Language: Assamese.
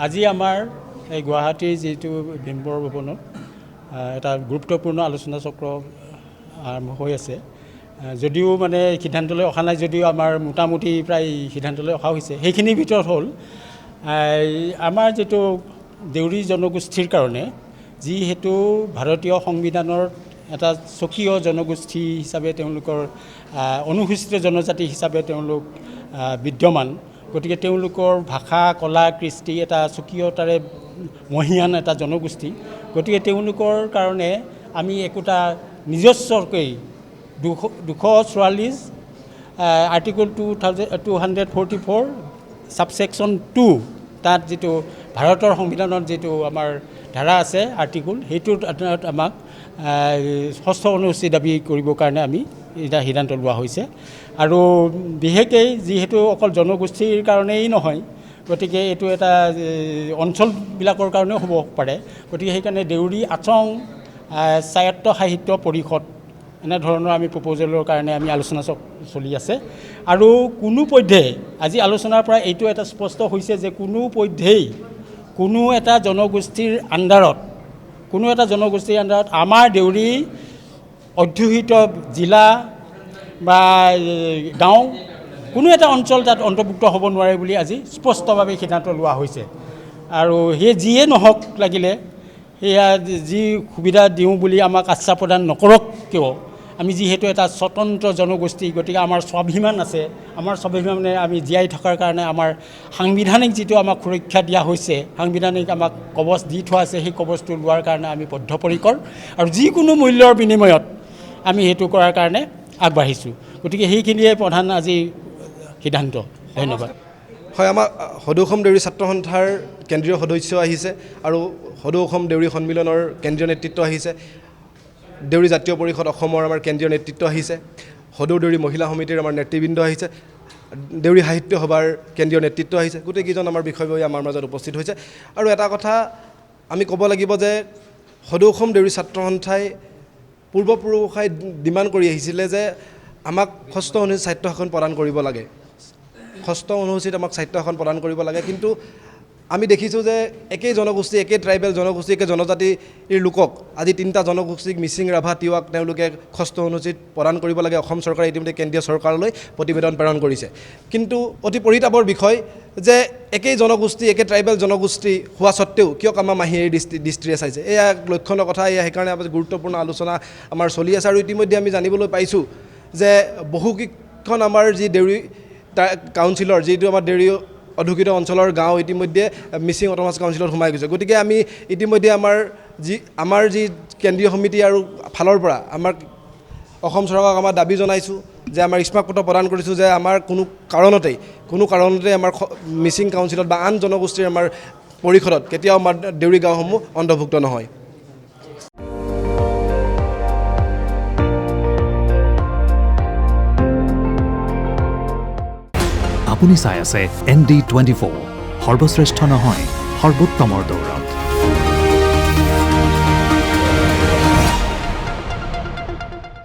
আজি আমাৰ এই গুৱাহাটীৰ যিটো ভীমবৰ ভৱনত এটা গুৰুত্বপূৰ্ণ আলোচনা চক্ৰ আৰম্ভ হৈ আছে। যদিও মানে সিদ্ধান্তলৈ অহা নাই, যদিও আমাৰ মোটামুটি প্ৰায় সিদ্ধান্তলৈ অহা হৈছে। সেইখিনিৰ ভিতৰত হ'ল আমাৰ যিটো দেউৰী জনগোষ্ঠীৰ কাৰণে যিহেতু ভাৰতীয় সংবিধানৰ এটা স্বকীয় জনগোষ্ঠী হিচাপে তেওঁলোকৰ অনুসূচিত জনজাতি হিচাপে তেওঁলোক বিদ্যমান, গতিকে তেওঁলোকৰ ভাষা কলা কৃষ্টি এটা স্বকীয়তাৰে মহিয়ান এটা জনগোষ্ঠী। গতিকে তেওঁলোকৰ কাৰণে আমি একোটা নিজস্বকৈ 244 আৰ্টিকল 244 ছাবছেকশ্যন 2 তাত যিটো ভাৰতৰ সংবিধানত যিটো আমাৰ ধাৰা আছে আৰ্টিকল, সেইটোত আমাক ষষ্ঠ অনুসূচী দাবী কৰিবৰ কাৰণে আমি এটা সিদ্ধান্ত লোৱা হৈছে। আৰু বিশেষকৈ যিহেতু অকল জনগোষ্ঠীৰ কাৰণেই নহয়, গতিকে এইটো এটা অঞ্চলবিলাকৰ কাৰণেও হ'ব পাৰে। গতিকে সেইকাৰণে দেউৰী আচং স্বায়ত্ত সাহিত্য পৰিষদ এনেধৰণৰ আমি প্ৰপ'জেলৰ কাৰণে আমি আলোচনা চলি আছে। আৰু কোনো পধ্যেই আজি আলোচনাৰ পৰা এইটো এটা স্পষ্ট হৈছে যে কোনো পধ্যেই কোনো এটা জনগোষ্ঠীৰ আণ্ডাৰত আমাৰ দেউৰী অধ্যুষিত জিলা বা গাঁও কোনো এটা অঞ্চল তাত অন্তৰ্ভুক্ত হ'ব নোৱাৰে বুলি আজি স্পষ্টভাৱে সিদ্ধান্ত লোৱা হৈছে। আৰু সেই যিয়ে নহওক লাগিলে সেয়া যি সুবিধা দিওঁ বুলি আমাক আশ্বাস প্ৰদান নকৰক কিয়, আমি যিহেতু এটা স্বতন্ত্ৰ জনগোষ্ঠী, গতিকে আমাৰ স্বাভিমান আছে। আমাৰ স্বাভিমানে আমি জীয়াই থকাৰ কাৰণে আমাৰ সাংবিধানিক যিটো আমাক সুৰক্ষা দিয়া হৈছে, সাংবিধানিক আমাক কবচ দি থোৱা আছে, সেই কবচটো লোৱাৰ কাৰণে আমি বদ্ধপৰিকৰ আৰু যিকোনো মূল্যৰ বিনিময়ত আমি সেইটো কৰাৰ কাৰণে আগবাঢ়িছোঁ। গতিকে সেইখিনিয়ে প্ৰধান আজি সিদ্ধান্ত। ধন্যবাদ। হয়, আমাৰ সদৌ অসম দেউৰী ছাত্ৰ সন্থাৰ কেন্দ্ৰীয় সদস্য আহিছে আৰু সদৌ অসম দেউৰী সন্মিলনৰ কেন্দ্ৰীয় নেতৃত্ব আহিছে, দেউৰী জাতীয় পৰিষদ অসমৰ আমাৰ কেন্দ্ৰীয় নেতৃত্ব আহিছে, সদৌ দেউৰী মহিলা সমিতিৰ আমাৰ নেতৃবৃন্দ আহিছে, দেউৰী সাহিত্য সভাৰ কেন্দ্ৰীয় নেতৃত্ব আহিছে। গোটেইকেইজন আমাৰ বিষয়ববীয়া আমাৰ মাজত উপস্থিত হৈছে। আৰু এটা কথা আমি ক'ব লাগিব যে সদৌ অসম দেউৰী ছাত্ৰ সন্থাই পূৰ্বপুৰুষাই ডিমাণ্ড কৰি আহিছিলে যে আমাক ষষ্ঠ অনুসূচীত স্বায়ত্তশাসন প্ৰদান কৰিব লাগে, ষষ্ঠ অনুসূচীত আমাক স্বায়ত্তশাসন প্ৰদান কৰিব লাগে। কিন্তু আমি দেখিছোঁ যে একেই জনগোষ্ঠী, একেই ট্ৰাইবেল জনগোষ্ঠী, একে জনজাতিৰ লোকক আজি 3টা জনগোষ্ঠীক মিচিং, ৰাভা, তিৱাক তেওঁলোকে ষষ্ঠ অনুসূচীত প্ৰদান কৰিব লাগে। অসম চৰকাৰে ইতিমধ্যে কেন্দ্ৰীয় চৰকাৰলৈ প্ৰতিবেদন প্ৰেৰণ কৰিছে। কিন্তু অতি পৰিতাপৰ বিষয় যে একেই জনগোষ্ঠী, একে ট্ৰাইবেল জনগোষ্ঠী হোৱা স্বত্তেও কিয় আমাৰ মাহীৰ দৃষ্টিৰে চাইছে, এয়া এক লক্ষণৰ কথা। এয়া সেইকাৰণে গুৰুত্বপূৰ্ণ আলোচনা আমাৰ চলি আছে। আৰু ইতিমধ্যে আমি জানিবলৈ পাইছোঁ যে বহুকেইখন আমাৰ যি দেউৰী কাউন্সিলৰ, যিটো আমাৰ দেউৰী অধ্যুষিত অঞ্চলৰ গাঁও ইতিমধ্যে মিচিং অট'নমাছ কাউন্সিলত সোমাই গৈছে। গতিকে আমি ইতিমধ্যে আমাৰ যি কেন্দ্ৰীয় সমিতি আৰু ফালৰ পৰা আমাৰ অসম চৰকাৰক আমাৰ দাবী জনাইছোঁ যে আমাৰ স্মাৰকপত্ৰ প্ৰদান কৰিছোঁ যে আমাৰ কোনো কাৰণতে আমাৰ মিচিং কাউন্সিলত বা আন জনগোষ্ঠীৰ আমাৰ পৰিষদত কেতিয়াও আমাৰ দেউৰী গাঁওসমূহ অন্তৰ্ভুক্ত নহয়। আপুনি চাই আছে ND24, সৰ্বশ্ৰেষ্ঠ নহয় সৰ্বোত্তমৰ দৌৰত।